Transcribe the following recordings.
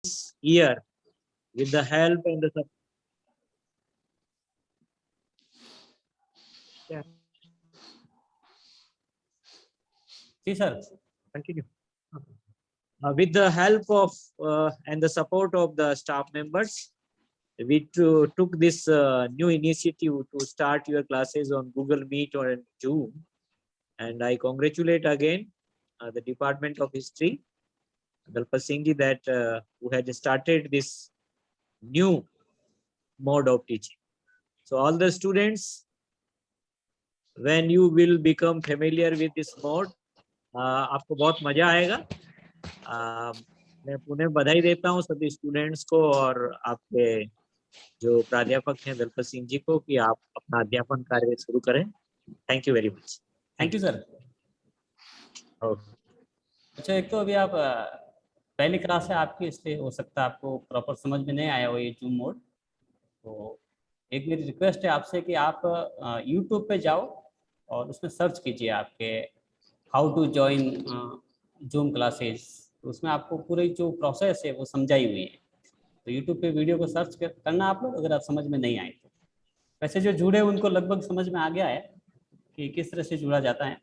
year with the help and the support. Yeah. जी sir, Continue. With the help of and the support of the staff members, we took this new initiative to start your classes on Google Meet or in Zoom. And I congratulate again the Department of History, Dalpat Singh ji, that who had started this new mode of teaching. So all the students, when you will become familiar with this mode, आपको बहुत मजा आएगा. मैं पुनः बधाई देता हूँ सभी स्टूडेंट्स को और आपके जो प्राध्यापक हैं दलपत सिंह जी को कि आप अपना अध्यापन कार्य शुरू करें. Thank you very much. Thank you sir. अच्छा, एक तो अभी आप पहली क्लास है आपकी, इसलिए हो सकता है आपको प्रॉपर समझ में नहीं आया हो ये जूम मोड. तो एक मेरी रिक्वेस्ट है आपसे कि आप यूट्यूब पे जाओ और उसमें सर्च कीजिए आपके how to join Zoom classes. तो उसमें आपको पूरी जो प्रोसेस है वो समझाई हुई है. तो यूट्यूब पे वीडियो को सर्च करना आप लोग, अगर आप समझ में नहीं आए तो. वैसे जो जुड़े उनको लगभग समझ में आ गया है कि किस तरह से जुड़ा जाता है.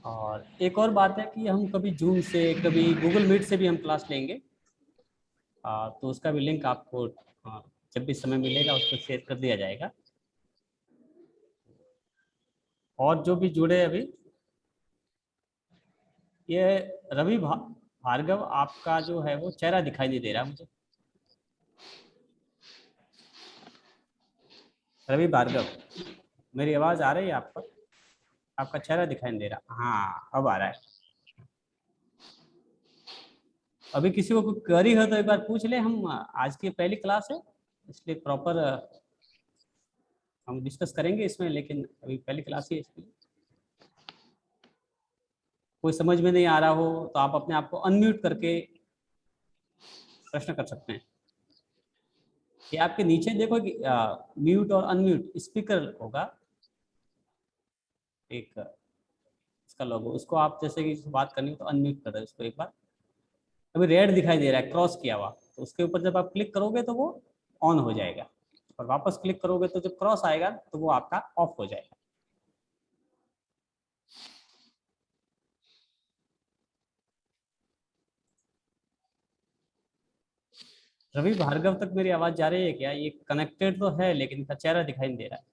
और एक और बात है कि हम कभी जूम से, कभी गूगल मीट से भी हम क्लास लेंगे. तो उसका भी लिंक आपको जब भी समय मिलेगा उस पर शेयर कर दिया जाएगा. और जो भी जुड़े अभी, ये रवि भार्गव, आपका जो है वो चेहरा दिखाई नहीं दे रहा मुझे. रवि भार्गव, मेरी आवाज़ आ रही है आपको? आपका चेहरा दिखाई नहीं दे रहा. हाँ, अब आ रहा है. अभी किसी को क्वेरी हो तो एक बार पूछ ले. हम आज की पहली क्लास है इसलिए प्रॉपर हम डिस्कस करेंगे इसमें, लेकिन अभी पहली क्लास ही है इसलिए कोई समझ में नहीं आ रहा हो तो आप अपने आप को अनम्यूट करके प्रश्न कर सकते हैं. ये आपके नीचे देखो कि म्यूट और अनम्यूट स्पीकर होगा एक, इसका लोगो, उसको आप जैसे कि बात करनी हो तो अनम्यूट कर दे उसको एक बार. अभी रेड दिखाई दे रहा है क्रॉस किया हुआ, तो उसके ऊपर जब आप क्लिक करोगे तो वो ऑन हो जाएगा, और वापस क्लिक करोगे तो जब क्रॉस आएगा तो वो आपका ऑफ हो जाएगा. रवि भार्गव तक मेरी आवाज जा रही है क्या? ये कनेक्टेड तो है लेकिन इनका चेहरा दिखाई नहीं दे रहा है.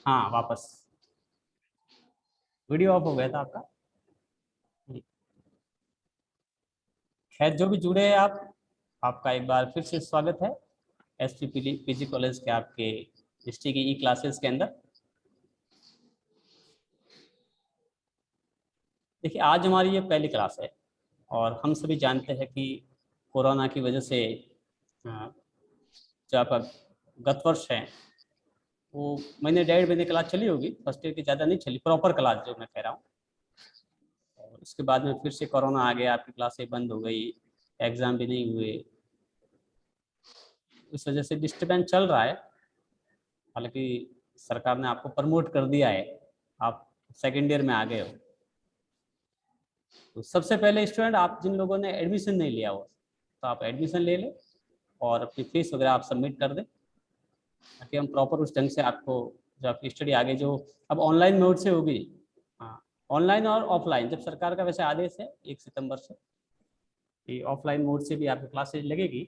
हाँ, वापस वीडियो ऑफ हो गया था आपका. खैर, जो भी जुड़े हैं आप, आपका एक बार फिर से स्वागत है एस पीजी कॉलेज के आपके हिस्ट्री की ई क्लासेस के अंदर. देखिए, आज हमारी ये पहली क्लास है और हम सभी जानते हैं कि कोरोना की वजह से जो आपका गत वर्ष है वो महीने 1.5 महीने क्लास चली होगी. फर्स्ट ईयर की ज़्यादा नहीं चली प्रॉपर क्लास जो मैं कह रहा हूँ. और उसके बाद में फिर से कोरोना आ गया, आपकी क्लासें बंद हो गई, एग्ज़ाम भी नहीं हुए. इस वजह से डिस्टर्बेंस चल रहा है. हालांकि सरकार ने आपको प्रमोट कर दिया है, आप सेकेंड ईयर में आ गए हो. तो सबसे पहले स्टूडेंट, आप जिन लोगों ने एडमिशन नहीं लिया हो तो आप एडमिशन ले लें और अपनी फीस वगैरह आप सबमिट कर दें, ताकि हम प्रॉपर उस ढंग से आपको जो आपकी स्टडी आगे जो अब ऑनलाइन मोड से होगी. हाँ, ऑनलाइन और ऑफलाइन, जब सरकार का वैसे आदेश है 1 सितंबर से कि ऑफलाइन मोड से भी आपकी क्लासेज लगेगी,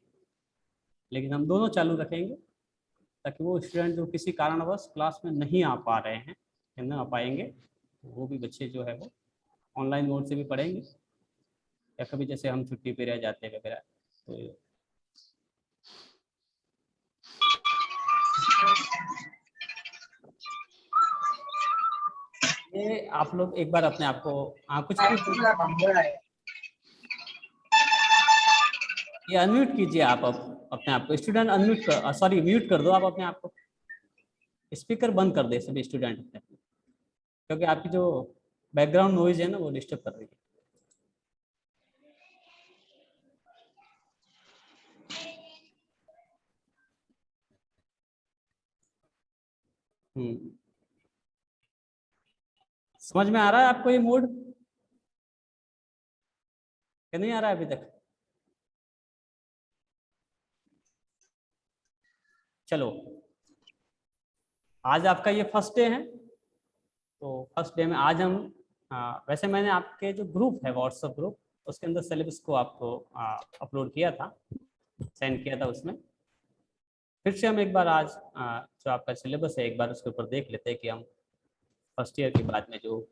लेकिन हम दोनों चालू रखेंगे ताकि वो स्टूडेंट जो किसी कारणवश क्लास में नहीं आ पा रहे हैं या ना आ पाएंगे, वो भी बच्चे जो है वो ऑनलाइन मोड से भी पढ़ेंगे, या कभी जैसे हम छुट्टी पे रह जाते हैं वगैरह. तो ये आप लोग एक बार अपने आप को कुछ ये अनम्यूट कीजिए आप अपने आप को. स्टूडेंट अनम्यूट कर, सॉरी म्यूट कर दो आप अपने आप को. स्पीकर बंद कर दे सभी स्टूडेंट, क्योंकि आपकी जो बैकग्राउंड नॉइज है ना वो डिस्टर्ब कर रही है. समझ में आ रहा है आपको ये मोड क्या नहीं आ रहा है अभी तक? चलो, आज आपका ये फर्स्ट डे है, तो फर्स्ट डे में आज हम वैसे मैंने आपके जो ग्रुप है व्हाट्सएप ग्रुप, उसके अंदर सिलेबस को आपको अपलोड किया था, सेंड किया था। उसमें फिर से हम एक बार आज जो आपका सिलेबस है एक बार उसके ऊपर देख लेते हैं कि हम फर्स्ट ईयर के बाद में जो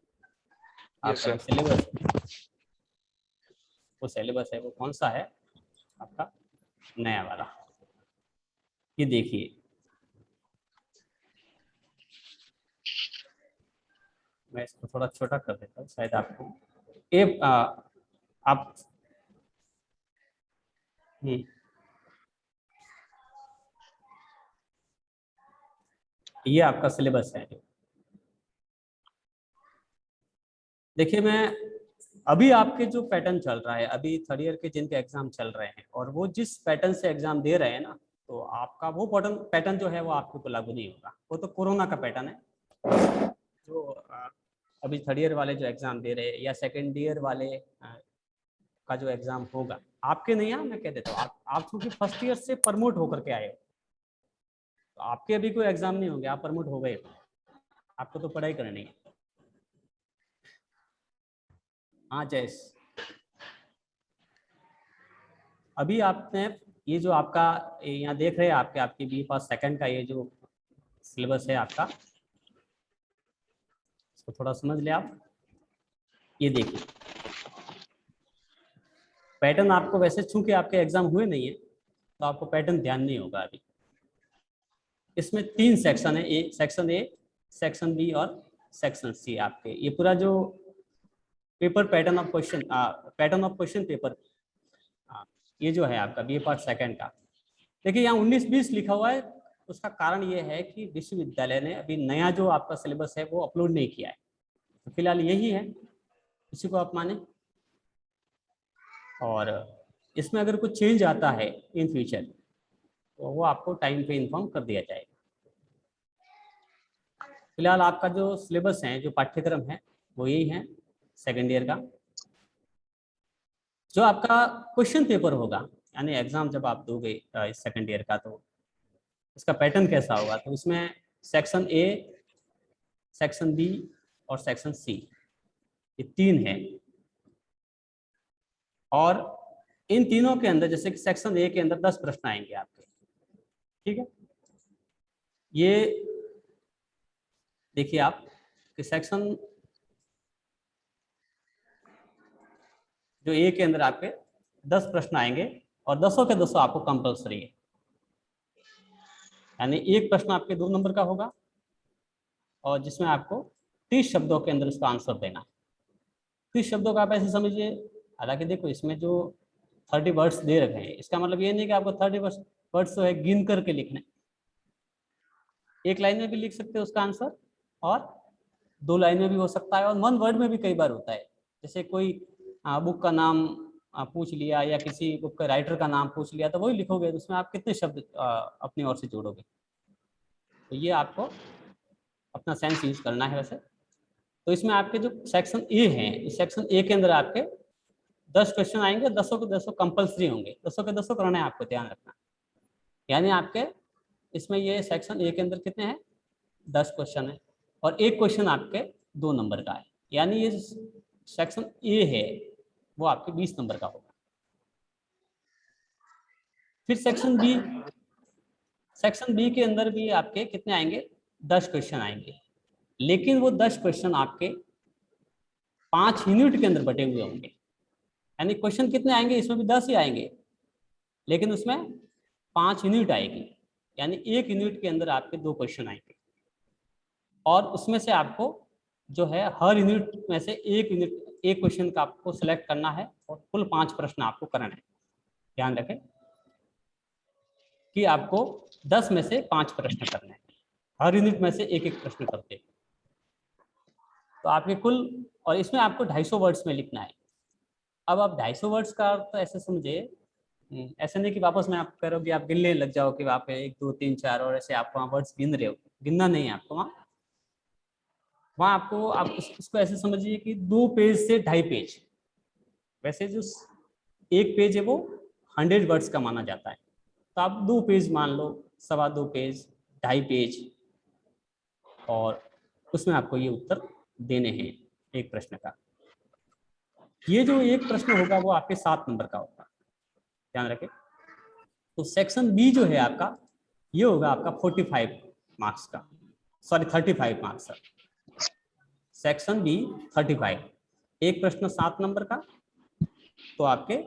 आपका सिलेबस वो सिलेबस है वो कौन सा है आपका नया वाला। ये देखिए, मैं इसको थोड़ा छोटा कर देता हूँ शायद आपको आप ये आपका सिलेबस है। देखिए, मैं अभी आपके जो पैटर्न चल रहा है, अभी थर्ड ईयर के जिनके एग्जाम चल रहे हैं और वो जिस पैटर्न से एग्जाम दे रहे हैं ना, तो आपका वो पैटर्न जो है वो आपके ऊपर लागू नहीं होगा। वो तो कोरोना का पैटर्न है। जो अभी थर्ड ईयर वाले जो एग्जाम दे रहे हैं या सेकेंड ईयर वाले का जो एग्जाम होगा, आपके नहीं है, मैं कह देता हूँ। आप चूंकि फर्स्ट ईयर से प्रमोट होकर के आए हो, तो आपके अभी कोई एग्जाम नहीं होंगे, आप प्रमोट हो गए, आपको तो पढ़ाई करनी है। हाँ जयस, अभी आपने ये जो आपका यहाँ देख रहे हैं आपके बी पास सेकंड का ये जो सिलेबस है आपका, इसको थोड़ा समझ ले आप। ये देखिए, पैटर्न आपको वैसे चूंकि आपके एग्जाम हुए नहीं है तो आपको पैटर्न ध्यान नहीं होगा अभी। इसमें 3 सेक्शन है, सेक्शन ए, सेक्शन बी और सेक्शन सी। आपके ये पूरा जो paper pattern of question paper, ये जो है आपका बी पार्ट सेकंड का, देखिए यहाँ 19-20 लिखा हुआ है। उसका कारण ये है कि विश्वविद्यालय ने अभी नया जो आपका सिलेबस है वो अपलोड नहीं किया है, तो फिलहाल यही है, इसी को आप माने। और इसमें अगर कुछ चेंज आता है इन फ्यूचर तो वो आपको टाइम पे इन्फॉर्म कर दिया जाएगा। फिलहाल आपका जो सिलेबस है, जो पाठ्यक्रम है, वो यही है सेकेंड ईयर का। जो आपका क्वेश्चन पेपर होगा, यानी एग्जाम जब आप दोगे इस सेकेंड ईयर का, तो इसका पैटर्न कैसा होगा, तो इसमें सेक्शन ए, सेक्शन बी और सेक्शन सी, ये 3 है। और इन तीनों के अंदर जैसे कि सेक्शन ए के अंदर 10 प्रश्न आएंगे आपके, ठीक है। ये देखिए आप कि सेक्शन जो ए के अंदर आपके 10 प्रश्न आएंगे और 10 के 10 आपको कंपल्सरी है, यानी एक प्रश्न आपके 2 नंबर का होगा और जिसमें आपको 30 शब्दों के अंदर उसका आंसर देना है। 30 शब्दों का आप ऐसे समझिए, हालांकि देखो इसमें जो 30 वर्ड्स दे रखे हैं, इसका मतलब ये नहीं कि आपको 30 वर्ड्स जो है गिन करके लिखने, एक लाइन में भी लिख सकते हो उसका आंसर और 2 लाइन में भी हो सकता है और 1 वर्ड में भी कई बार होता है। जैसे कोई बुक का नाम पूछ लिया या किसी बुक का राइटर का नाम पूछ लिया, तो वही लिखोगे, तो उसमें आप कितने शब्द अपनी ओर से जोड़ोगे। तो ये आपको अपना सेंस यूज करना है वैसे। तो इसमें आपके जो सेक्शन ए है, इस सेक्शन ए के अंदर आपके 10 क्वेश्चन आएंगे, 10 के 10 कंपल्सरी होंगे, 10 के 10 करना है, आपको ध्यान रखना। यानी आपके इसमें ये सेक्शन ए के अंदर कितने हैं, 10 क्वेश्चन है और एक क्वेश्चन आपके 2 नंबर का है, यानी ये सेक्शन ए है वो आपके 20 नंबर का होगा। फिर सेक्शन बी के अंदर भी आपके कितने आएंगे, 10 क्वेश्चन आएंगे, लेकिन वो 10 क्वेश्चन आपके 5 यूनिट के अंदर बटे हुए होंगे। यानी क्वेश्चन कितने आएंगे, इसमें भी 10 ही आएंगे, लेकिन उसमें 5 यूनिट आएगी, यानी एक यूनिट के अंदर आपके 2 क्वेश्चन आएंगे और उसमें से आपको जो है हर यूनिट में से एक क्वेश्चन का आपको सिलेक्ट करना है और कुल 5 प्रश्न आपको करना है। ध्यान रखें कि आपको 10 में से 5 प्रश्न करने हैं, हर यूनिट में से एक प्रश्न करते हैं। तो आपके कुल, और इसमें आपको 250 वर्ड्स में लिखना है। अब आप 250 वर्ड्स का तो ऐसे समझे, ऐसे नहीं कि वापस में आप करो कि आप गिनने लग जाओ कि आप 1 2 3 4 और ऐसे आप वहाँ वर्ड्स गिन रहे हो, गिनना नहीं है आपको। वहाँ आपको आप इसको ऐसे समझिए कि 2 पेज से 2.5 पेज। वैसे जो एक पेज है वो 100 वर्ड्स का माना जाता है, तो आप 2 पेज मान लो, 2.25 पेज, 2.5 पेज, और उसमें आपको ये उत्तर देने हैं एक प्रश्न का। ये जो एक प्रश्न होगा वो आपके 7 नंबर का होगा, ध्यान रखें। तो सेक्शन बी जो है आपका, ये होगा आपका 45 मार्क्स का, सॉरी 35 मार्क्स का। सेक्शन बी 35, एक प्रश्न 7 नंबर का, तो आपके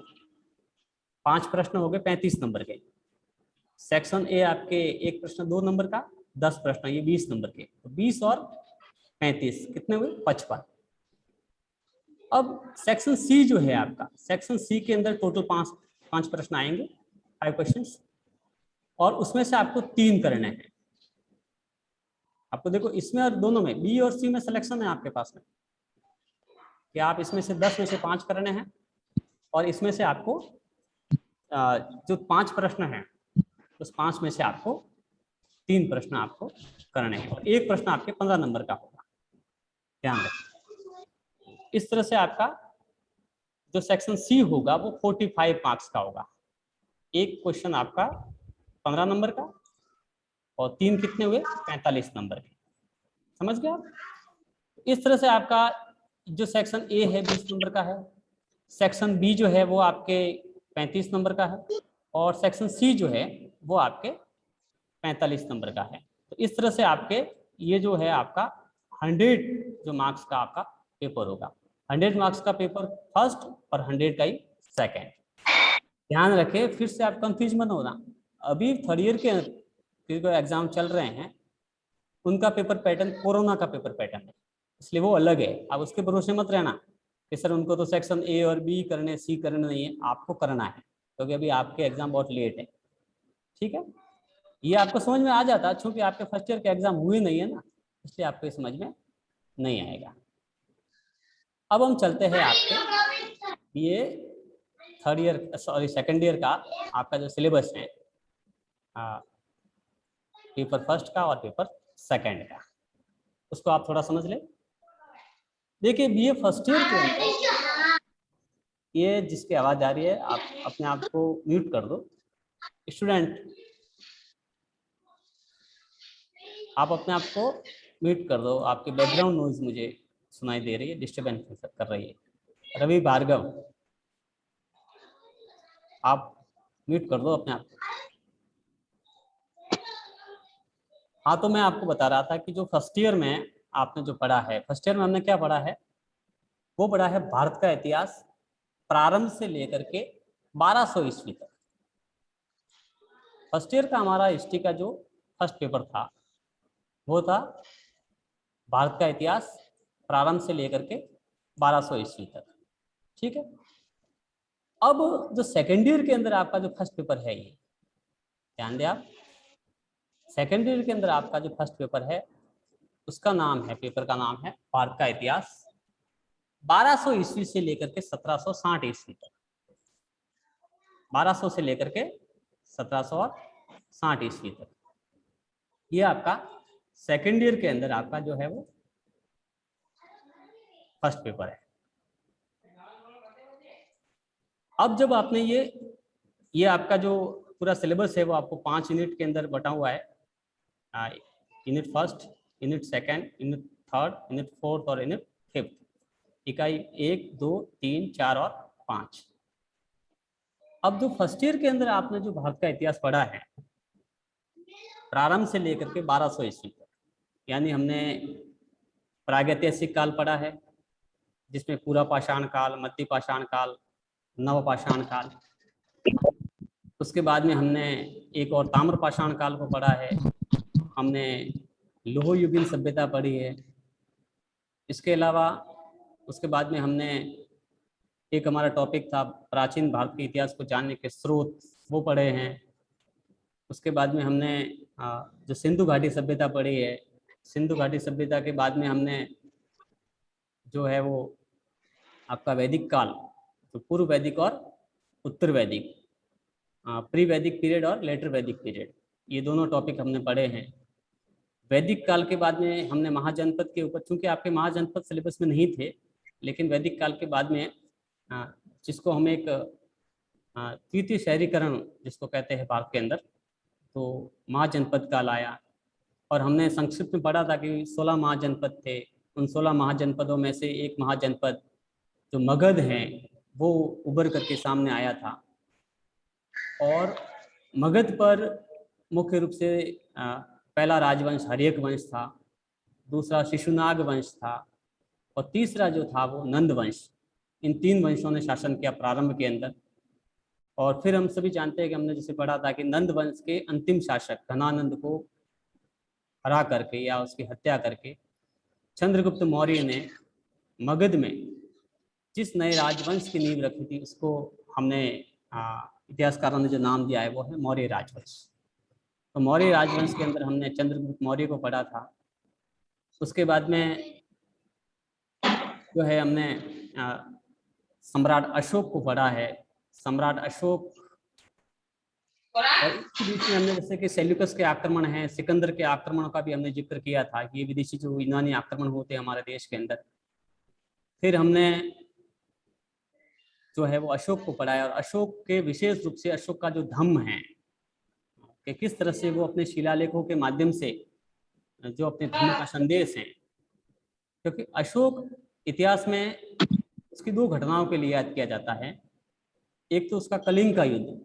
5 प्रश्न हो गए 35 नंबर के। सेक्शन ए आपके एक प्रश्न 2 नंबर का, 10 प्रश्न, ये 20 नंबर के। तो 20 और 35 कितने हुए? 55। अब सेक्शन सी जो है आपका, सेक्शन सी के अंदर टोटल 5 प्रश्न आएंगे, 5 क्वेश्चंस, और उसमें से आपको 3 करने हैं। आपको देखो इसमें और दोनों में, बी और सी में सिलेक्शन है आपके पास में कि आप इसमें से 10 में से 5 करने हैं, और इसमें से आपको जो 5 प्रश्न हैं उस 5 में से आपको 3 प्रश्न आपको करने हैं, और एक प्रश्न आपके 15 नंबर का होगा, ध्यान रखें। इस तरह से आपका जो सेक्शन सी होगा वो 45 मार्क्स का होगा। एक क्वेश्चन आपका 15 नंबर का, और 3 कितने हुए? 45 नंबर के। समझ गया? इस तरह से आपका जो सेक्शन ए है 20 नंबर का है, सेक्शन बी जो है वो आपके 35 नंबर का है, और सेक्शन सी जो है वो आपके 45 नंबर का है। तो इस तरह से आपके ये जो है आपका 100 जो मार्क्स का आपका पेपर होगा, 100 मार्क्स का पेपर फर्स्ट और 100 का ही सेकेंड। ध्यान रखें, फिर से आप कंफ्यूज मत होना। अभी थर्ड ईयर के जो एग्जाम चल रहे हैं उनका पेपर पैटर्न कोरोना का पेपर पैटर्न है, इसलिए वो अलग है। आप उसके भरोसे मत रहना कि सर उनको तो सेक्शन ए और बी करने, सी करने नहीं है, आपको करना है, क्योंकि अभी आपके एग्जाम बहुत लेट है। ठीक है, ये आपको समझ में आ जाता है, चूंकि आपके फर्स्ट ईयर के एग्जाम हुए नहीं है ना, इसलिए आपको समझ में नहीं आएगा। अब हम चलते हैं आपके ये third year, sorry second year का आपका जो सिलेबस है, पेपर फर्स्ट का और पेपर सेकेंड का, उसको आप थोड़ा समझ ले। देखिए बीए फर्स्ट ईयर के अंदर, ये जिसकी आवाज आ रही है आप अपने आप को म्यूट कर दो। स्टूडेंट आप अपने आप को म्यूट कर दो, आपकी बैकग्राउंड नॉइज मुझे सुनाई दे रही है, डिस्टर्बेंस कर रही है। रवि भार्गव आप म्यूट कर दो अपने आप को। हाँ, तो मैं आपको बता रहा था कि जो फर्स्ट ईयर में आपने जो पढ़ा है, फर्स्ट ईयर में हमने क्या पढ़ा है, वो पढ़ा है भारत का इतिहास प्रारंभ से लेकर के 1200 ईस्वी तक। फर्स्ट ईयर का हमारा हिस्ट्री का जो फर्स्ट पेपर था वो था भारत का इतिहास प्रारंभ से लेकर के 1200 ईस्वी तक। ठीक है, अब जो सेकेंड ईयर के अंदर आपका जो फर्स्ट पेपर है, ये ध्यान दें आप, सेकेंड ईयर के अंदर आपका जो फर्स्ट पेपर है उसका नाम है, पेपर का नाम है भारत का इतिहास 1200 ईस्वी से लेकर के 1760 ईस्वी तक। 1200 से लेकर के 1760 ईस्वी तक ये आपका सेकेंड ईयर के अंदर आपका जो है वो फर्स्ट पेपर है। अब जब आपने ये आपका जो पूरा सिलेबस है वो आपको 5 यूनिट के अंदर बटा हुआ है, unit first, unit second, unit third, unit fourth और यूनिट फिफ्थ, इकाई 1, 2, 3, 4 और 5। अब जो फर्स्ट ईयर के अंदर आपने जो भारत का इतिहास पढ़ा है प्रारंभ से लेकर के 1200 ईस्वी तक, यानी हमने प्रागैतिहासिक काल पढ़ा है जिसमें पूरा पाषाण काल, मध्य पाषाण काल, नव पाषाण काल, उसके बाद में हमने एक और ताम्र पाषाण काल को पढ़ा है, हमने लोह युगीन सभ्यता पढ़ी है। इसके अलावा उसके बाद में हमने एक हमारा टॉपिक था प्राचीन भारत के इतिहास को जानने के स्रोत, वो पढ़े हैं। उसके बाद में हमने जो सिंधु घाटी सभ्यता पढ़ी है, सिंधु घाटी सभ्यता के बाद में हमने जो है वो आपका वैदिक काल, तो पूर्व वैदिक और उत्तर वैदिक, प्री वैदिक पीरियड और लेटर वैदिक पीरियड, ये दोनों टॉपिक हमने पढ़े हैं। वैदिक काल के बाद में हमने महाजनपद के ऊपर, चूंकि आपके महाजनपद सिलेबस में नहीं थे, लेकिन वैदिक काल के बाद में जिसको हम एक तृतीय शहरीकरण जिसको कहते हैं भारत के अंदर, तो महाजनपद काल आया। और हमने संक्षिप्त में पढ़ा था कि 16 महाजनपद थे। उन 16 महाजनपदों में से एक महाजनपद जो मगध है वो उभर करके सामने आया था। और मगध पर मुख्य रूप से पहला राजवंश हर्यक वंश था, दूसरा शिशुनाग वंश था, और तीसरा जो था वो नंद वंश। इन 3 वंशों ने शासन किया प्रारंभ के अंदर। और फिर हम सभी जानते हैं कि हमने जैसे पढ़ा था कि नंद वंश के अंतिम शासक घनानंद को हरा करके या उसकी हत्या करके चंद्रगुप्त मौर्य ने मगध में जिस नए राजवंश की नींव रखी थी उसको हमने इतिहासकारों ने जो नाम दिया है वो है मौर्य राजवंश। तो मौर्य राजवंश के अंदर हमने चंद्रगुप्त मौर्य को पढ़ा था। उसके बाद में जो है हमने सम्राट अशोक को पढ़ा है। सम्राट अशोक, और इसके बीच में हमने जैसे कि सेल्यूकस के आक्रमण हैं, सिकंदर के आक्रमणों का भी हमने जिक्र किया था कि ये विदेशी जो यूनानी आक्रमण होते हैं हमारे देश के अंदर। फिर हमने जो है वो अशोक को पढ़ा है, और अशोक के विशेष रूप से अशोक का जो धम्म है कि किस तरह से वो अपने शिलालेखों के माध्यम से जो अपने धर्म का संदेश है, क्योंकि अशोक इतिहास में उसकी 2 घटनाओं के लिए याद किया जाता है। एक तो उसका कलिंग का युद्ध,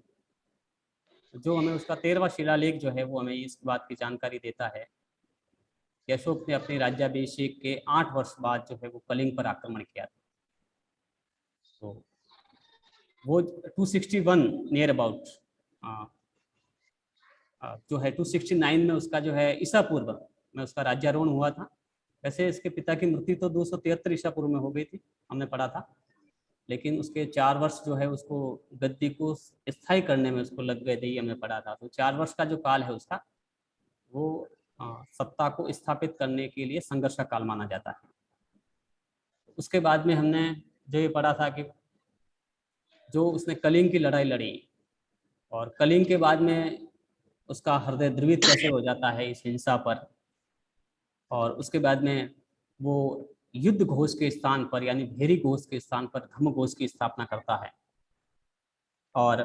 जो हमें उसका 13वां शिलालेख जो है वो हमें इस बात की जानकारी देता है कि अशोक ने अपने राज्याभिषेक के 8 वर्ष बाद जो है वो कलिंग पर आक्रमण किया था। तो वो 261 नियर अबाउट जो है 269 में उसका जो है ईसा पूर्व में उसका राज्यारोहण हुआ था। वैसे इसके पिता की मृत्यु तो 273 ईसा पूर्व में हो गई थी, हमने पढ़ा था, लेकिन उसके 4 वर्ष जो है उसको गद्दी को स्थायी करने में उसको लग गए थे, ये हमने पढ़ा था। तो 4 वर्ष का जो काल है उसका वो सत्ता को स्थापित करने के लिए संघर्ष का काल माना जाता है। उसके बाद में हमने जो ये पढ़ा था कि जो उसने कलिंग की लड़ाई लड़ी, और कलिंग के बाद में उसका हृदय द्रवित कैसे हो जाता है इस हिंसा पर, और उसके बाद में वो युद्ध घोष के स्थान पर यानी भेरी घोष के स्थान पर धम्म घोष की स्थापना करता है। और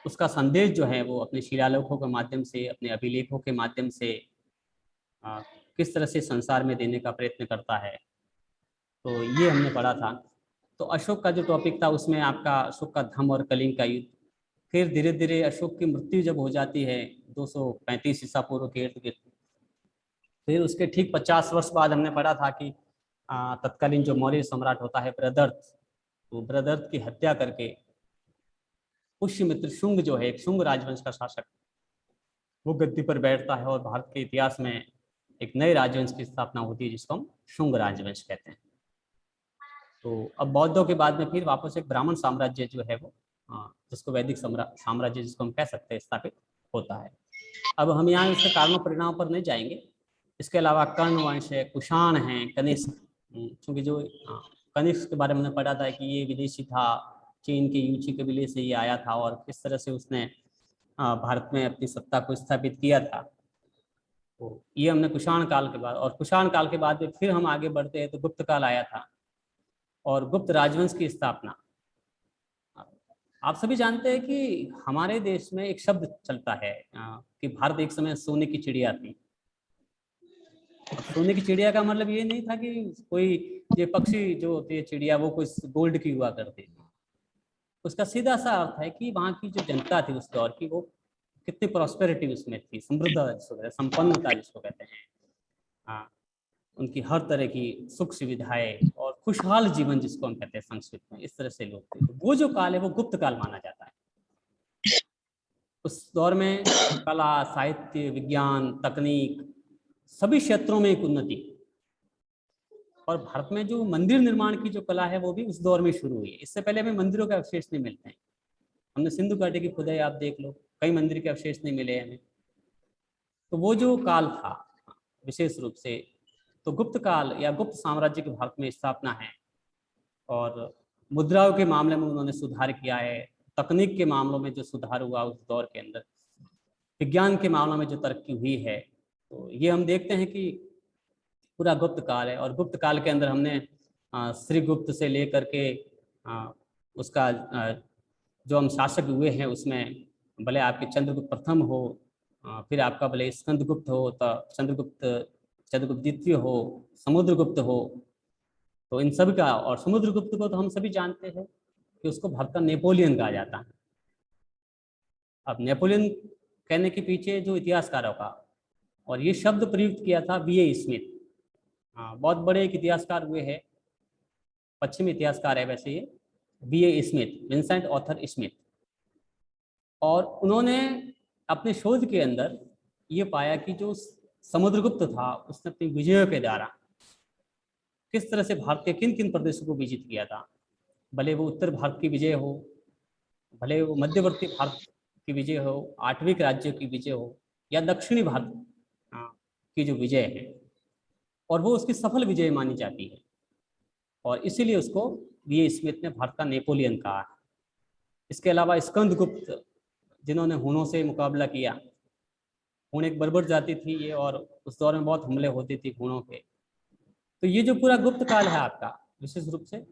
उसका संदेश जो है वो अपने शिलालेखों के माध्यम से, अपने अभिलेखों के माध्यम से किस तरह से संसार में देने का प्रयत्न करता है। तो ये हमने पढ़ा था। तो अशोक का जो टॉपिक था उसमें आपका अशोक का धम्म और कलिंग का युद्ध। फिर धीरे धीरे अशोक की मृत्यु जब हो जाती है 235 ईसा पूर्व के इर्द गिर्द, फिर उसके ठीक 50 वर्ष बाद हमने पढ़ा था कि तत्कालीन जो मौर्य सम्राट होता है ब्रदर्थ, तो ब्रदर्थ की हत्या करके पुष्यमित्र शुंग जो है एक शुंग राजवंश का शासक, वो गद्दी पर बैठता है, और भारत के इतिहास में एक नए राजवंश की स्थापना होती है जिसको हम शुंग राजवंश कहते हैं। तो अब बौद्धों के बाद में फिर वापस एक ब्राह्मण साम्राज्य जो है वो जिसको वैदिक साम्राज्य जिसको हम कह सकते हैं स्थापित होता है। अब हम यहाँ इसके कारणों परिणामों पर नहीं जाएंगे। इसके अलावा कर्ण वंश है, कुषाण है, कनिष्क, क्योंकि जो कनिष्क के बारे में हमने पढ़ा था कि ये विदेशी था, चीन के यूची कबीले से ये आया था, और किस तरह से उसने भारत में अपनी सत्ता को स्थापित किया था। तो ये हमने कुषाण काल के बाद, और कुषाण काल के बाद में फिर हम आगे बढ़ते हैं तो गुप्त काल आया था, और गुप्त राजवंश की स्थापना। आप सभी जानते हैं कि हमारे देश में एक शब्द चलता है कि भारत एक समय सोने की चिड़िया थी। सोने की चिड़िया का मतलब ये नहीं था कि कोई ये पक्षी जो होती है चिड़िया वो कोई गोल्ड की हुआ करती थी। उसका सीधा सा अर्थ है कि वहाँ की जो जनता थी उस दौर की वो कितनी प्रॉस्पेरिटी उसमें थी, समृद्ध जिसको कहते हैं, संपन्नता जिसको कहते हैं, उनकी हर तरह की सुख सुविधाएं और खुशहाल जीवन जिसको हम कहते हैं संस्कृत में, इस तरह से लोग थे। तो वो जो काल है वो गुप्त काल माना जाता है। उस दौर में कला, साहित्य, विज्ञान, तकनीक सभी क्षेत्रों में एक उन्नति, और भारत में जो मंदिर निर्माण की जो कला है वो भी उस दौर में शुरू हुई है। इससे पहले हमें मंदिरों के अवशेष नहीं मिलते हैं। हमने सिंधु घाटी की खुदाई आप देख लो, कई मंदिर के अवशेष नहीं मिले हमें। तो वो जो काल था विशेष रूप से तो गुप्त काल या गुप्त साम्राज्य की भारत में स्थापना है, और मुद्राओं के मामले में उन्होंने सुधार किया है, तकनीक के मामलों में जो सुधार हुआ उस दौर के अंदर, विज्ञान के मामलों में जो तरक्की हुई है, तो ये हम देखते हैं कि पूरा गुप्त काल है। और गुप्त काल के अंदर हमने श्री गुप्त से लेकर के उसका जो हम शासक हुए हैं उसमें भले आपके चंद्रगुप्त प्रथम हो, फिर आपका भले स्कंदगुप्त हो, तो चंद्रगुप्त द्वितीय हो, समुद्रगुप्त हो, तो इन सब का, और समुद्रगुप्त को तो हम सभी जानते हैं कि उसको भारत का नेपोलियन कहा जाता है। अब नेपोलियन कहने के पीछे जो इतिहासकारों का, और ये शब्द प्रयुक्त किया था बीए स्मिथ। हाँ, बहुत बड़े एक इतिहासकार हुए हैं, पश्चिमी इतिहासकार है वैसे ये, BA Smith, Vincent author Smith. और उन्होंने अपने शोध के अंदर ये पाया कि जो समुद्रगुप्त था उसने अपनी विजयों के द्वारा किस तरह से भारत के किन किन प्रदेशों को विजित किया था। भले वो उत्तर भारत की विजय हो, भले वो मध्यवर्ती भारत की विजय हो, आठवीं राज्यों की विजय हो, या दक्षिणी भारत की जो विजय है, और वो उसकी सफल विजय मानी जाती है। और इसीलिए उसको बीए स्मिथ ने भारत का नेपोलियन कहा। इसके अलावा स्कंदगुप्त, जिन्होंने हुनों से मुकाबला किया। हुन एक बर्बर जाति थी ये, और उस दौर में बहुत हमले होते थे हुनों पे। तो ये जो पूरा गुप्त काल है आपका, विशेष रूप से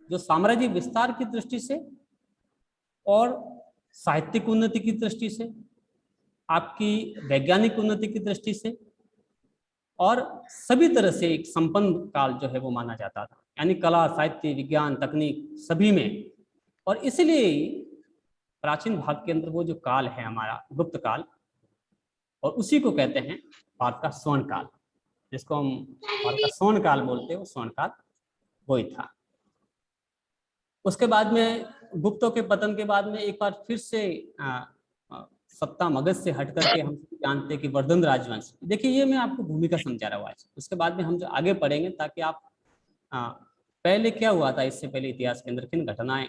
जो साम्राज्य विस्तार की दृष्टि से और साहित्यिक उन्नति की दृष्टि से, आपकी वैज्ञानिक उन्नति की दृष्टि से, और सभी तरह से एक संपन्न काल जो है वो माना जाता था, यानी कला, साहित्य, विज्ञान, तकनीक सभी में। और इसलिए प्राचीन भारत के अंदर वो जो काल है हमारा गुप्त काल, और उसी को कहते हैं भारत का स्वर्ण काल, जिसको हम भारत का स्वर्ण काल बोलते हैं, वो स्वर्ण काल वही था। उसके बाद में गुप्तों के पतन के बाद में एक बार फिर से सत्ता मगध से हट करके हम जानते हैं कि वर्धन राजवंश। देखिए, ये मैं आपको भूमिका समझा रहा हूँ आज, उसके बाद में हम जो आगे पढ़ेंगे, ताकि आप पहले क्या हुआ था, इससे पहले इतिहास के अंदर किन घटनाएं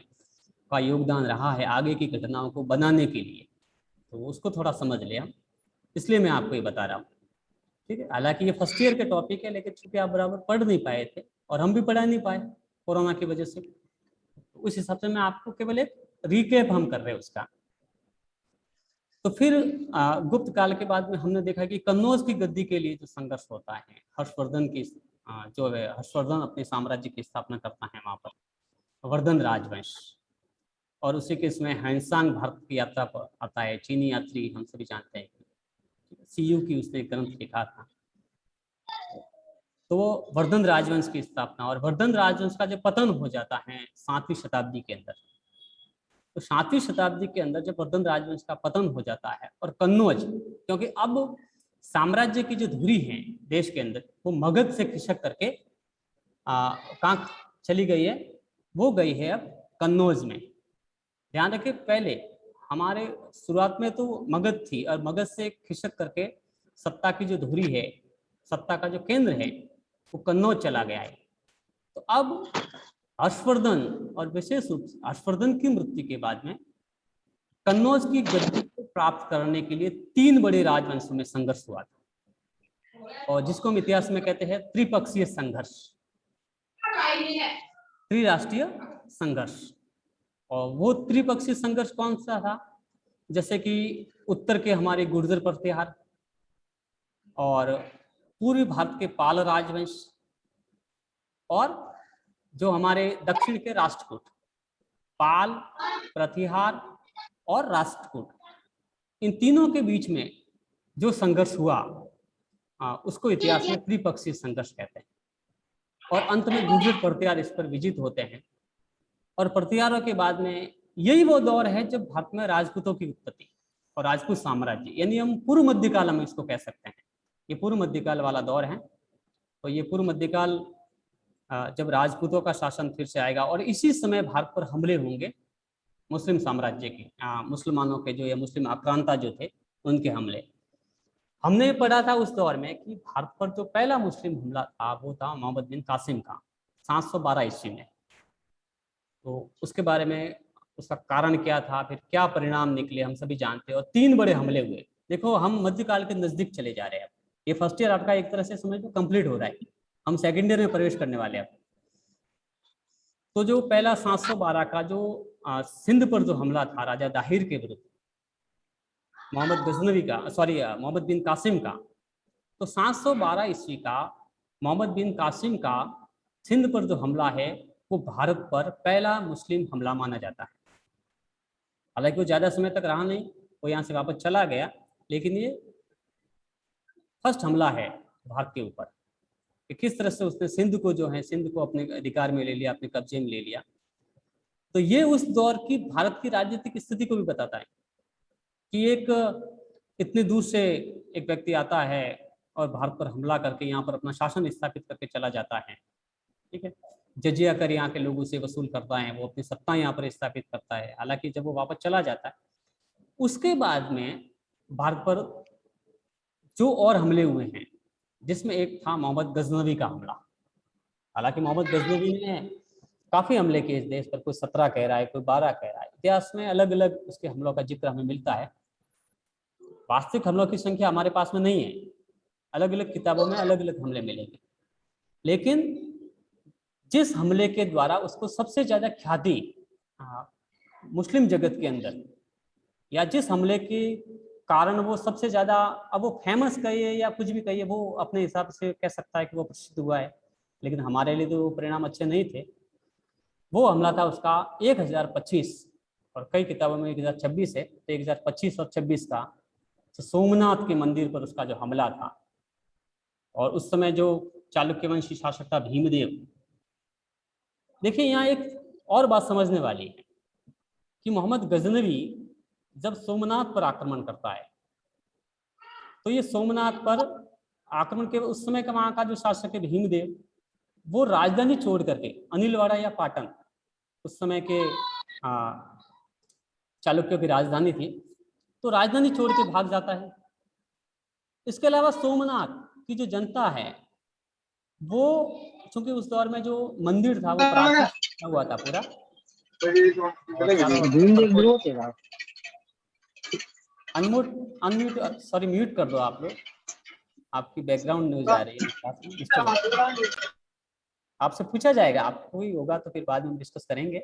का योगदान रहा है आगे की घटनाओं को बनाने के लिए, तो उसको थोड़ा समझ ले हम, इसलिए मैं आपको ये बता रहा हूँ। ठीक है, हालांकि ये फर्स्ट ईयर के टॉपिक है, लेकिन चूंकि आप बराबर पढ़ नहीं पाए थे और हम भी पढ़ा नहीं पाए कोरोना की वजह से, तो उस हिसाब से मैं आपको केवल एक रिकेप हम कर रहे हैं उसका। तो फिर गुप्त काल के बाद में हमने देखा कि कन्नौज की गद्दी के लिए जो संघर्ष होता है, हर्षवर्धन की जो है, हर्षवर्धन अपने साम्राज्य की स्थापना करता है वहां पर, वर्धन राजवंश। और उसी के इसमें हैंसांग भारत की यात्रा पर आता है, चीनी यात्री हम सभी जानते हैं, सीयू की उसने ग्रंथ लिखा था। तो वो वर्धन राजवंश की स्थापना, और वर्धन राजवंश का जो पतन हो जाता है 7वीं शताब्दी के अंदर। तो 7वीं शताब्दी के अंदर जब वर्धन राजवंश का पतन हो जाता है, और कन्नौज, क्योंकि अब साम्राज्य की जो धुरी है देश के अंदर, वो मगध से खिसक करके कहाँ चली गई है, वो गई है अब कन्नौज में। ध्यान रखिए, पहले हमारे शुरुआत में तो मगध थी, और मगध से खिसक करके सत्ता की जो धुरी है, सत्ता का जो केंद्र है, वो कन्नौज चला गया है। तो अब हर्षवर्धन, और विशेष रूप से हर्षवर्धन की मृत्यु के बाद में कन्नौज की गद्दी को प्राप्त करने के लिए 3 बड़े राजवंशों में संघर्ष हुआ था, और जिसको हम इतिहास में कहते हैं त्रिपक्षीय संघर्ष, त्रिराष्ट्रीय संघर्ष। और वो त्रिपक्षीय संघर्ष कौन सा था? जैसे कि उत्तर के हमारे गुर्जर प्रतिहार, और पूर्वी भारत के पाल राजवंश, और जो हमारे दक्षिण के राष्ट्रकूट, पाल, प्रतिहार और राष्ट्रकूट, इन तीनों के बीच में जो संघर्ष हुआ उसको इतिहास में त्रिपक्षीय संघर्ष कहते हैं। और अंत में गुर्जर प्रतिहार इस पर विजित होते हैं। और प्रतिहारों के बाद में यही वो दौर है जब भारत में राजपूतों की उत्पत्ति और राजपूत साम्राज्य, यानी हम पूर्व मध्यकाल हम इसको कह सकते हैं, ये पूर्व मध्यकाल वाला दौर है। तो ये पूर्व मध्यकाल जब राजपूतों का शासन फिर से आएगा, और इसी समय भारत पर हमले होंगे मुस्लिम साम्राज्य के, मुसलमानों के जो, या मुस्लिम आक्रांता जो थे उनके हमले। हमने पढ़ा था उस दौर में कि भारत पर जो पहला मुस्लिम हमला था वो था मोहम्मद बिन कासिम का 712 ईस्वी में। तो उसके बारे में, उसका कारण क्या था, फिर क्या परिणाम निकले, हम सभी जानते हैं। और 3 बड़े हमले हुए। देखो, हम मध्यकाल के नजदीक चले जा रहे हैं। ये फर्स्ट ईयर आपका एक तरह से समझ लो कंप्लीट हो रहा है, हम सेकेंड ईयर में प्रवेश करने वाले हैं। तो जो पहला 712 का जो सिंध पर जो हमला था राजा दाहिर के विरुद्ध, मोहम्मद गजनवी का, मोहम्मद बिन कासिम का, तो 712 ईस्वी का मोहम्मद बिन कासिम का सिंध पर जो हमला है वो भारत पर पहला मुस्लिम हमला माना जाता है। हालांकि वो ज़्यादा समय तक रहा नहीं, वो यहाँ से वापस चला गया, लेकिन ये फर्स्ट हमला है भारत के ऊपर कि किस तरह से उसने सिंध को जो है, सिंध को अपने अधिकार में ले लिया, अपने कब्जे में ले लिया। तो ये उस दौर की भारत की राजनीतिक स्थिति को भी बताता है कि एक इतने दूर से एक व्यक्ति आता है और भारत पर हमला करके यहाँ पर अपना शासन स्थापित करके चला जाता है, ठीक है, जजिया कर यहाँ के लोगों से वसूल करता है, वो अपनी सत्ता यहाँ पर स्थापित करता है। हालांकि जब वो वापस चला जाता है, उसके बाद में भारत पर जो और हमले हुए हैं, जिसमें एक था मोहम्मद गजनवी का हमला। हालांकि मोहम्मद गजनवी ने काफी हमले किए इस देश पर, कोई 17 कह रहा है, कोई 12 कह रहा है। इतिहास में अलग अलग उसके हमलों का जिक्र हमें मिलता है। वास्तविक हमलों की संख्या हमारे पास में नहीं है, अलग अलग किताबों में अलग अलग हमले मिलेंगे। लेकिन जिस हमले के द्वारा उसको सबसे ज्यादा ख्याति मुस्लिम जगत के अंदर, या जिस हमले के कारण वो सबसे ज्यादा, अब वो फेमस कहिए या कुछ भी कहिए, वो अपने हिसाब से कह सकता है कि वो प्रसिद्ध हुआ है, लेकिन हमारे लिए तो परिणाम अच्छे नहीं थे। वो हमला था उसका 1025, और कई किताबों में 1026 है, तो 1025 और 26 का सोमनाथ के मंदिर पर उसका जो हमला था। और उस समय जो चालुक्य वंशी शासक था भीमदेव, देखिए यहाँ एक और बात समझने वाली है कि मोहम्मद गजनवी जब सोमनाथ पर आक्रमण करता है, तो ये सोमनाथ पर आक्रमण के उस समय का वहां का जो शासक है भीमदेव, वो राजधानी छोड़ करके, अनिलवाड़ा या पाटन उस समय के चालुक्यों की राजधानी थी, तो राजधानी छोड़ के भाग जाता है। इसके अलावा सोमनाथ की जो जनता है, वो चूंकि उस दौर में जो मंदिर था वो प्राचीन हुआ था पूरा, अनम्यूट सॉरी म्यूट कर दो आप लोग, आपकी बैकग्राउंड न्यूज आ रही है, आपसे पूछा जाएगा, आपको ही होगा तो फिर बाद में डिस्कस करेंगे।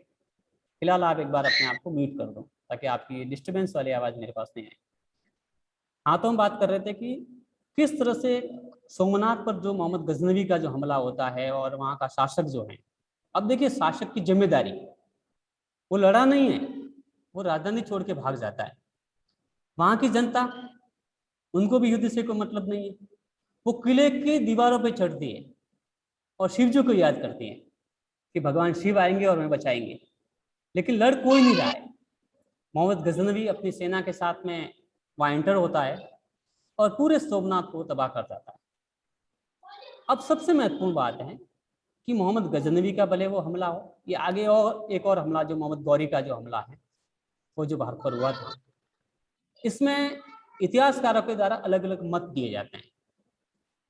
फिलहाल आप एक बार अपने आप को म्यूट कर दो ताकि आपकी डिस्टर्बेंस वाली आवाज मेरे पास नहीं आए। हाँ, तो हम बात कर रहे थे कि किस तरह से सोमनाथ पर जो मोहम्मद गजनवी का जो हमला होता है और वहाँ का शासक जो है, अब देखिए शासक की जिम्मेदारी, वो लड़ा नहीं है, वो राजधानी छोड़ के भाग जाता है। वहाँ की जनता, उनको भी युद्ध से कोई मतलब नहीं है, वो किले की दीवारों पे चढ़ती है और शिव जी को याद करती है कि भगवान शिव आएंगे और हमें बचाएंगे, लेकिन लड़ कोई नहीं रहा है। मोहम्मद गजनवी अपनी सेना के साथ में वहाँ एंटर होता है और पूरे सोमनाथ को तबाह कर जाता है। अब सबसे महत्वपूर्ण बात है कि मोहम्मद गजनवी का भले वो हमला हो, ये आगे और एक और हमला जो मोहम्मद गौरी का जो हमला है, वो जो भारत पर हुआ था, इसमें इतिहासकारों के द्वारा अलग अलग मत दिए जाते हैं।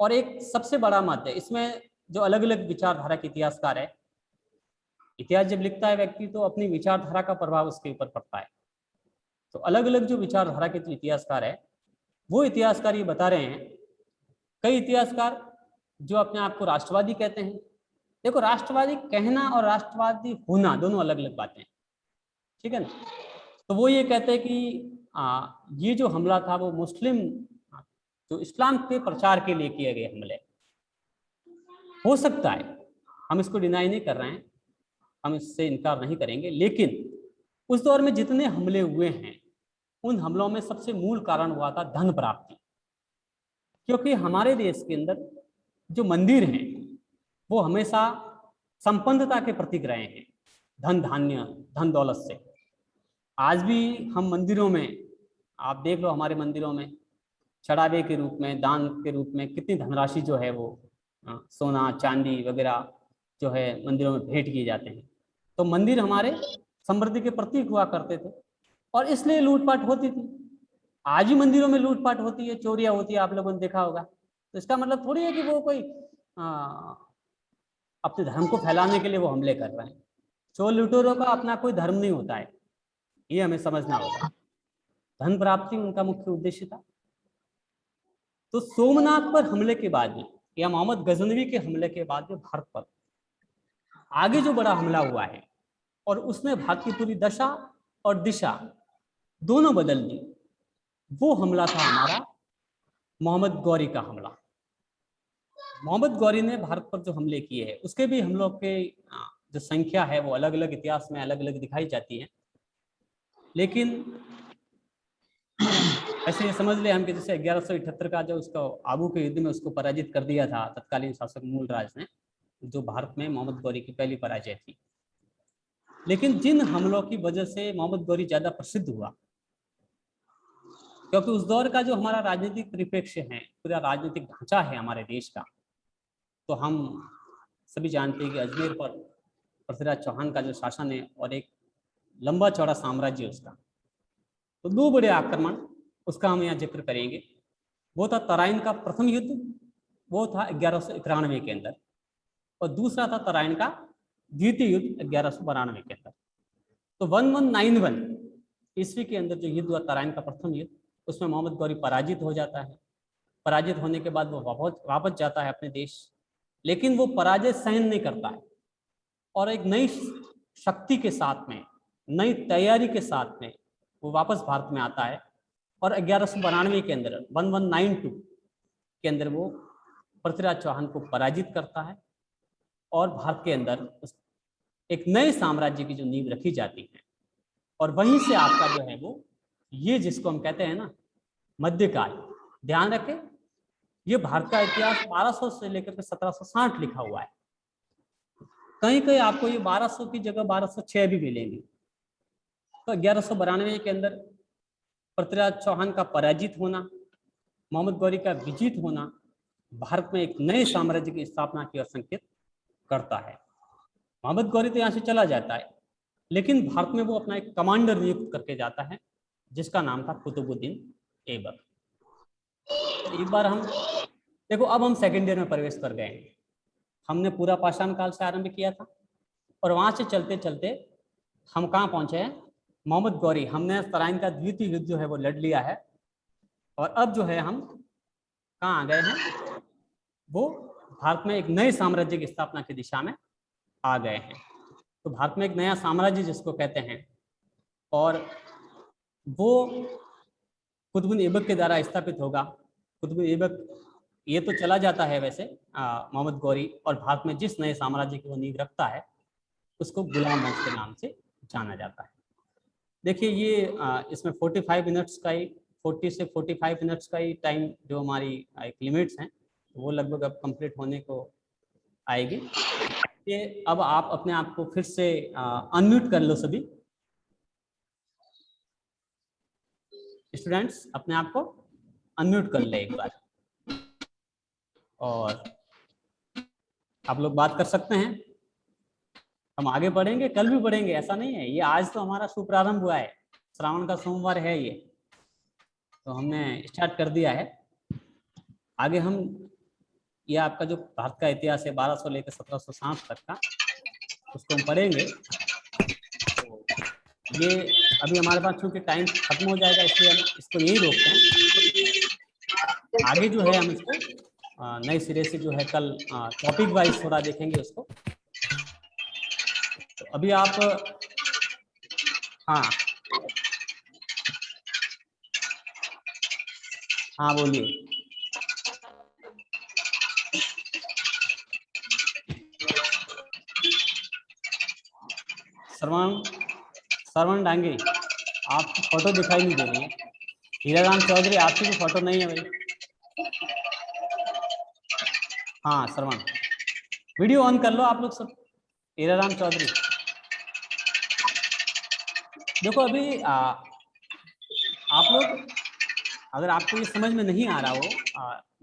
और एक सबसे बड़ा मत है इसमें, जो अलग अलग विचारधारा के इतिहासकार है, इतिहास जब लिखता है व्यक्ति तो अपनी विचारधारा का प्रभाव उसके ऊपर पड़ता है। तो अलग अलग जो विचारधारा के जो इतिहासकार है, वो इतिहासकार ये बता रहे हैं, कई इतिहासकार जो अपने आप को राष्ट्रवादी कहते हैं। देखो, राष्ट्रवादी कहना और राष्ट्रवादी होना दोनों अलग अलग बातें हैं, ठीक है ना। तो वो ये कहते हैं कि ये जो हमला था वो मुस्लिम जो इस्लाम के प्रचार के लिए किए गए हमले हो सकता है, हम इसको डिनाई नहीं कर रहे हैं, हम इससे इनकार नहीं करेंगे, लेकिन उस दौर में जितने हमले हुए हैं, उन हमलों में सबसे मूल कारण हुआ था धन प्राप्ति। क्योंकि हमारे देश के अंदर जो मंदिर हैं वो हमेशा संपन्नता के प्रतीक रहे हैं, धन धान्य धन दौलत से। आज भी हम मंदिरों में, आप देख लो हमारे मंदिरों में चढ़ावे के रूप में, दान के रूप में कितनी धनराशि जो है वो सोना चांदी वगैरह जो है मंदिरों में भेंट किए जाते हैं। तो मंदिर हमारे समृद्धि के प्रतीक हुआ करते थे और इसलिए लूटपाट होती थी। आज भी मंदिरों में लूटपाट होती है, चोरियां होती है, आप लोगों ने देखा होगा। तो इसका मतलब थोड़ी है कि वो कोई अपने धर्म को फैलाने के लिए वो हमले कर रहे हैं। चोर लुटेरों का अपना कोई धर्म नहीं होता है, ये हमें समझना होगा। धन प्राप्ति उनका मुख्य उद्देश्य था। तो सोमनाथ पर हमले के बाद में या मोहम्मद गजनवी के हमले के बाद में भारत पर आगे जो बड़ा हमला हुआ है और उसने भारत की पूरी दशा और दिशा दोनों बदल दी, वो हमला था हमारा मोहम्मद गौरी का हमला। मोहम्मद गौरी ने भारत पर जो हमले किए हैं, उसके भी हमलों के जो संख्या है वो अलग अलग इतिहास में अलग अलग दिखाई जाती है। लेकिन ऐसे ये समझ ले हम कि जैसे 1178 का जो उसका आबू के युद्ध में उसको पराजित कर दिया था तत्कालीन शासक मूलराज ने, जो भारत में मोहम्मद गौरी की पहली पराजय थी। लेकिन जिन हमलों की वजह से मोहम्मद गौरी ज्यादा प्रसिद्ध हुआ, क्योंकि उस दौर का जो हमारा राजनीतिक परिप्रेक्ष्य है, पूरा राजनीतिक ढांचा है हमारे देश का, तो हम सभी जानते हैं कि अजमेर पर पृथ्वीराज चौहान का जो शासन है और एक लंबा चौड़ा साम्राज्य उसका, तो दो बड़े आक्रमण उसका हम यहाँ जिक्र करेंगे। वो था तराइन का प्रथम युद्ध, वो था 1191 के अंदर, और दूसरा था तराइन का द्वितीय युद्ध 1192 के अंदर। तो 1191 ईस्वी के अंदर जो युद्ध हुआ तराइन का प्रथम युद्ध, उसमें मोहम्मद गौरी पराजित हो जाता है। पराजित होने के बाद वो वापस जाता है अपने देश, लेकिन वो पराजय सहन नहीं करता है और एक नई शक्ति के साथ में, नई तैयारी के साथ में वो वापस भारत में आता है और 1192 के अंदर 1192 के अंदर वो पृथ्वीराज चौहान को पराजित करता है और भारत के अंदर एक नए साम्राज्य की जो नींव रखी जाती है। और वहीं से आपका जो है वो ये जिसको हम कहते हैं ना मध्यकाल, ध्यान रखें ये भारत का इतिहास 1200 से लेकर के 1760 लिखा हुआ है। कहीं कहीं आपको ये 1200 की जगह 1206 भी मिलेंगी। तो 1192 के अंदर पृथ्वीराज चौहान का पराजित होना, मोहम्मद गौरी का विजित होना भारत में एक नए साम्राज्य की स्थापना की ओर संकेत करता है। मोहम्मद गौरी तो यहाँ से चला जाता है, लेकिन भारत में वो अपना एक कमांडर नियुक्त करके जाता है जिसका नाम था कुतुबुद्दीन ऐबक। एक बार हम देखो, अब हम सेकेंड ईयर में प्रवेश कर गए हैं। हमने पूरा पाषाण काल से आरंभ किया था और वहां से चलते चलते हम कहाँ पहुंचे हैं, मोहम्मद गौरी। हमने तराइन का द्वितीय युद्ध जो है वो लड़ लिया है और अब जो है हम कहाँ आ गए हैं, वो भारत में एक नए साम्राज्य की स्थापना की दिशा में आ गए हैं। तो भारत में एक नया साम्राज्य जिसको कहते हैं, और वो कुतुबुद्दीन ऐबक के द्वारा स्थापित होगा। कुतुबुद्दीन ऐबक ये तो चला जाता है वैसे मोहम्मद गौरी, और भारत में जिस नए साम्राज्य की वो नींव रखता है उसको गुलाम वंश के नाम से जाना जाता है। देखिए ये इसमें 45 मिनट्स का ही 40 से 45 मिनट्स का ही टाइम जो हमारी एक लिमिट्स हैं वो लगभग अब कंप्लीट होने को आएगी। ये अब आप अपने आप को फिर से अनम्यूट कर लो सभी स्टूडेंट्स, अपने आप को अनम्यूट कर ले एक बार और आप लोग बात कर सकते हैं। हम आगे बढ़ेंगे, कल भी बढ़ेंगे, ऐसा नहीं है। ये आज तो हमारा शुभारंभ हुआ है, श्रावण का सोमवार है ये, तो हमने स्टार्ट कर दिया है। आगे हम ये आपका जो भारत का इतिहास है 1200 लेकर 1760 तक का, उसको हम पढ़ेंगे। तो ये अभी हमारे पास चूंकि टाइम खत्म हो जाएगा इसलिए हम इसको यही रोकते हैं। आगे जो है हम इसको नए सिरे से जो है कल टॉपिक वाइज थोड़ा देखेंगे उसको। तो अभी आप हाँ हाँ बोलिए। श्रवण डांगे, आपकी फोटो दिखाई नहीं दे रही है। हीराराम चौधरी, आपकी भी फोटो नहीं है भाई। हाँ श्रवण, वीडियो ऑन कर लो आप लोग सब। हीराराम चौधरी देखो, अभी आप लोग अगर आपको ये समझ में नहीं आ रहा हो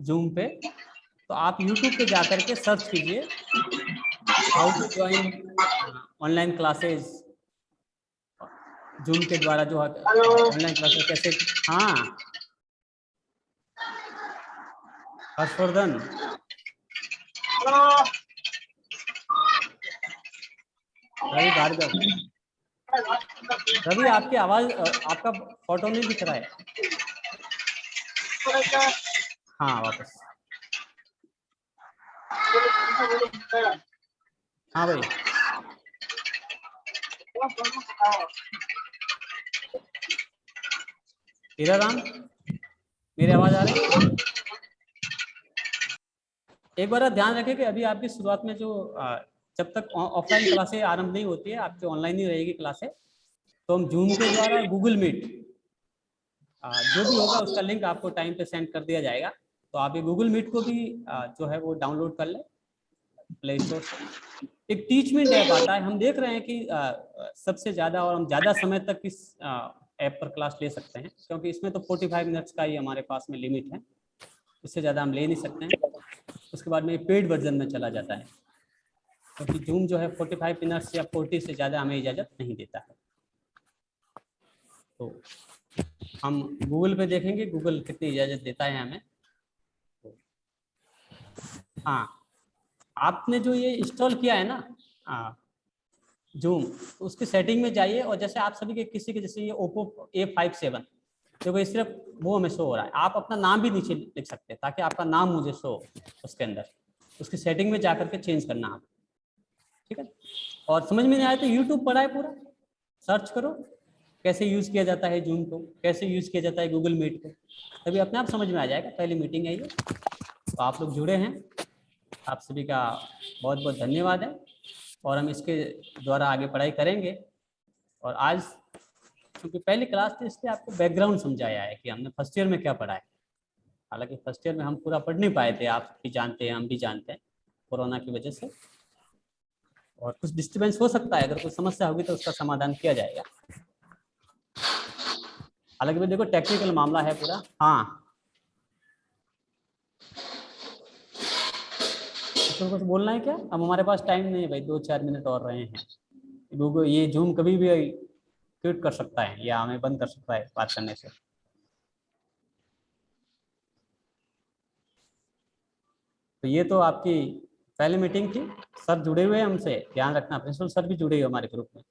जूम पे, तो आप यूट्यूब पे जाकर के सर्च कीजिए how to join online classes, Zoom के द्वारा जो ऑनलाइन क्लासेस कैसे। हाँ हर्षवर्धन, रवि भार्गव, रवि आपकी आवाज, आपका फोटो नहीं दिख रहा है। हाँ वापस, हाँ भाई हीराराम, मेरी आवाज आ रही है? एक बार ध्यान रखें कि अभी आपकी शुरुआत में जो जब तक ऑफलाइन क्लासें आरंभ नहीं होती है, आपकी ऑनलाइन ही रहेगी क्लासें। तो हम जूम के द्वारा गूगल मीट जो भी होगा उसका लिंक आपको टाइम पे सेंड कर दिया जाएगा। तो आप ये गूगल मीट को भी जो है वो डाउनलोड कर लें प्ले स्टोर से। एक टीचमेंट ऐप आता है, हम देख रहे हैं कि सबसे ज़्यादा और हम ज़्यादा समय तक इस ऐप पर क्लास ले सकते हैं, क्योंकि इसमें तो 45 मिनट्स का ही हमारे पास में लिमिट है, इससे ज़्यादा हम ले नहीं सकते हैं। उसके बाद में पेड वर्जन में चला जाता है, क्योंकि जूम जो है 45 मिनट्स या 40 से ज़्यादा हमें इजाज़त नहीं देता है। तो हम गूगल पे देखेंगे गूगल कितनी इजाज़त देता है हमें। हाँ, आपने जो ये इंस्टॉल किया है ना जूम, तो उसकी सेटिंग में जाइए और जैसे आप सभी के किसी के जैसे ये ओप्पो A57 देखो ये सिर्फ वो हमें शो हो रहा है, आप अपना नाम भी नीचे लिख सकते हैं ताकि आपका नाम मुझे शो हो उसके अंदर। उसकी सेटिंग में जाकर के चेंज करना आप, ठीक है। और समझ में नहीं आया तो यूट्यूब पढ़ा है पूरा, सर्च करो कैसे यूज़ किया जाता है जूम को, कैसे यूज़ किया जाता है गूगल मीट को, तभी अपने आप समझ में आ जाएगा। पहली मीटिंग है ये, तो आप लोग जुड़े हैं, आप सभी का बहुत बहुत धन्यवाद है। और हम इसके द्वारा आगे पढ़ाई करेंगे। और आज क्योंकि पहली क्लास थी इसलिए आपको बैकग्राउंड समझाया है कि हमने फर्स्ट ईयर में क्या पढ़ा है। हालांकि फर्स्ट ईयर में हम पूरा पढ़ नहीं पाए थे, आप भी जानते हैं हम भी जानते हैं, कोरोना की वजह से और कुछ डिस्टर्बेंस हो सकता है। अगर कोई समस्या होगी तो उसका समाधान किया जाएगा। हालांकि भाई देखो टेक्निकल मामला है पूरा। हाँ, तो कुछ बोलना है क्या? अब हमारे पास टाइम नहीं है भाई, 2-4 मिनट और रहे हैं। गूगल ये जूम कभी भी क्विट कर सकता है या हमें बंद कर सकता है बात करने से। तो ये तो आपकी पहली मीटिंग थी, सर जुड़े हुए हैं हमसे, ध्यान रखना प्रिंसिपल सर भी जुड़े हुए हमारे ग्रुप में।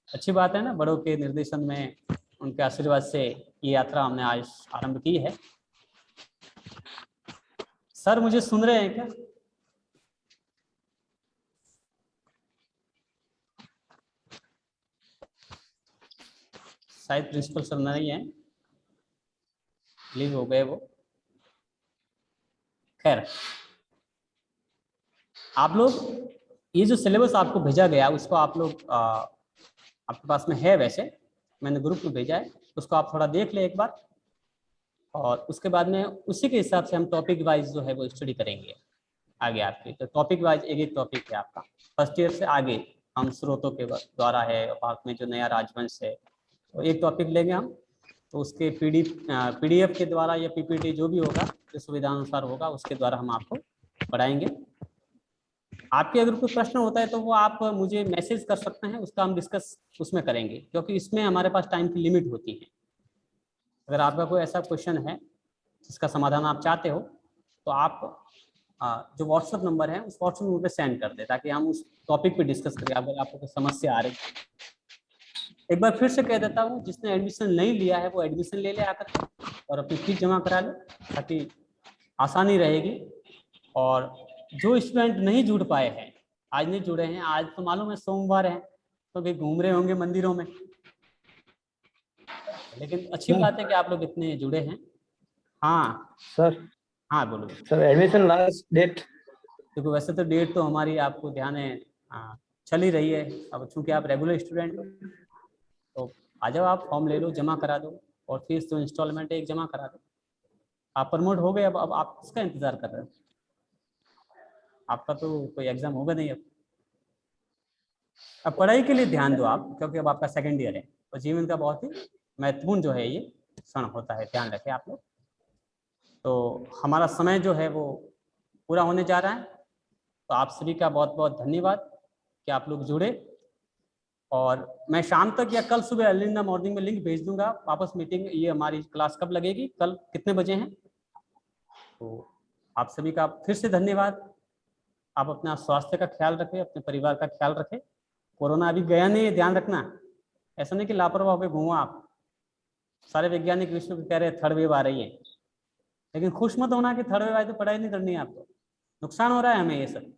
अच्छी बात है ना, बड़ों के निर्देशन में उनके आशीर्वाद से ये यात्रा हमने आज आरंभ की है। सर मुझे सुन रहे हैं क्या? शायद प्रिंसिपल सर नहीं है, लीव हो गए वो। खैर, आप लोग ये जो सिलेबस आपको भेजा गया उसको आप लोग आपके पास में है, वैसे मैंने ग्रुप में भेजा है, उसको आप थोड़ा देख ले एक बार। और उसके बाद में उसी के हिसाब से हम टॉपिक वाइज जो है वो स्टडी करेंगे आगे आपके। तो टॉपिक वाइज एक एक टॉपिक है आपका फर्स्ट ईयर से आगे, हम स्रोतों के द्वारा है, भारत में जो नया राजवंश है, तो एक टॉपिक लेंगे हम। तो उसके पीडीएफ के द्वारा या पीपीटी जो भी होगा, जो सुविधा अनुसार होगा उसके द्वारा हम आपको पढ़ाएंगे। आपके अगर कोई प्रश्न होता है तो वो आप मुझे मैसेज कर सकते हैं, उसका हम डिस्कस उसमें करेंगे, क्योंकि इसमें हमारे पास टाइम की लिमिट होती है। अगर आपका कोई ऐसा क्वेश्चन है जिसका समाधान आप चाहते हो तो आप जो व्हाट्सएप नंबर है उस व्हाट्सएप नंबर पे सेंड कर दे, ताकि हम उस टॉपिक पे डिस्कस करें। अगर आपको कोई समस्या आ रही, एक बार फिर से कह देता हूँ, जिसने एडमिशन नहीं लिया है वो एडमिशन ले ले आकर और अपनी फीस जमा करा ले, ताकि आसानी रहेगी। और जो स्टूडेंट नहीं जुड़ पाए हैं, आज नहीं जुड़े हैं, आज तो मालूम है सोमवार है तो भी घूम रहे होंगे मंदिरों में, लेकिन अच्छी बात है कि आप लोग इतने जुड़े हैं। हाँ सर, हाँ बोलो। Sir admission last date? देखो वैसे तो डेट तो हमारी आपको ध्यान है चल ही रही है। अब चूंकि आप रेगुलर स्टूडेंट हो तो आ जाओ, आप फॉर्म ले लो, जमा करा दो और फीस जो इंस्टॉलमेंट है एक जमा करा दो। आप प्रमोट हो गए, अब आप किसका इंतजार कर रहे हो? आपका तो कोई एग्जाम होगा नहीं अब पढ़ाई के लिए ध्यान दो आप, क्योंकि अब आपका सेकेंड ईयर है और जीवन का बहुत ही महत्वपूर्ण जो है ये क्षण होता है, ध्यान रखें आप लोग। तो हमारा समय जो है वो पूरा होने जा रहा है, तो आप सभी का बहुत बहुत धन्यवाद कि आप लोग जुड़े। और मैं शाम तक या कल सुबह अर्ली इन द मॉर्निंग में लिंक भेज दूंगा वापस। मीटिंग ये हमारी क्लास कब लगेगी, कल कितने बजे हैं, तो आप सभी का फिर से धन्यवाद। आप अपना स्वास्थ्य का ख्याल रखें, अपने परिवार का ख्याल रखें। कोरोना अभी गया नहीं है, ध्यान रखना। ऐसा नहीं कि लापरवाह होकर घूमो आप। सारे वैज्ञानिक विश्व में कह रहे हैं थर्ड वेव आ रही है, लेकिन खुश मत होना कि थर्ड वेव आए तो पढ़ाई नहीं करनी है आपको। नुकसान हो रहा है हमें ये सब,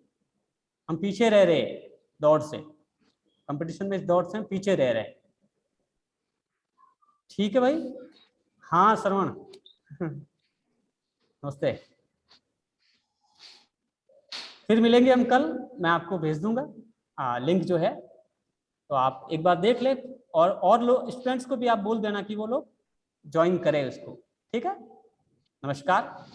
हम पीछे रह रहे हैं दौड़ से, कंपटीशन में इस दौड़ से हम पीछे रह रहे हैं। ठीक है भाई। हाँ श्रवण नमस्ते। फिर मिलेंगे हम कल, मैं आपको भेज दूंगा लिंक जो है तो आप एक बार देख ले, और लोग स्टूडेंट्स को भी आप बोल देना कि वो लोग ज्वाइन करें उसको। ठीक है, नमस्कार।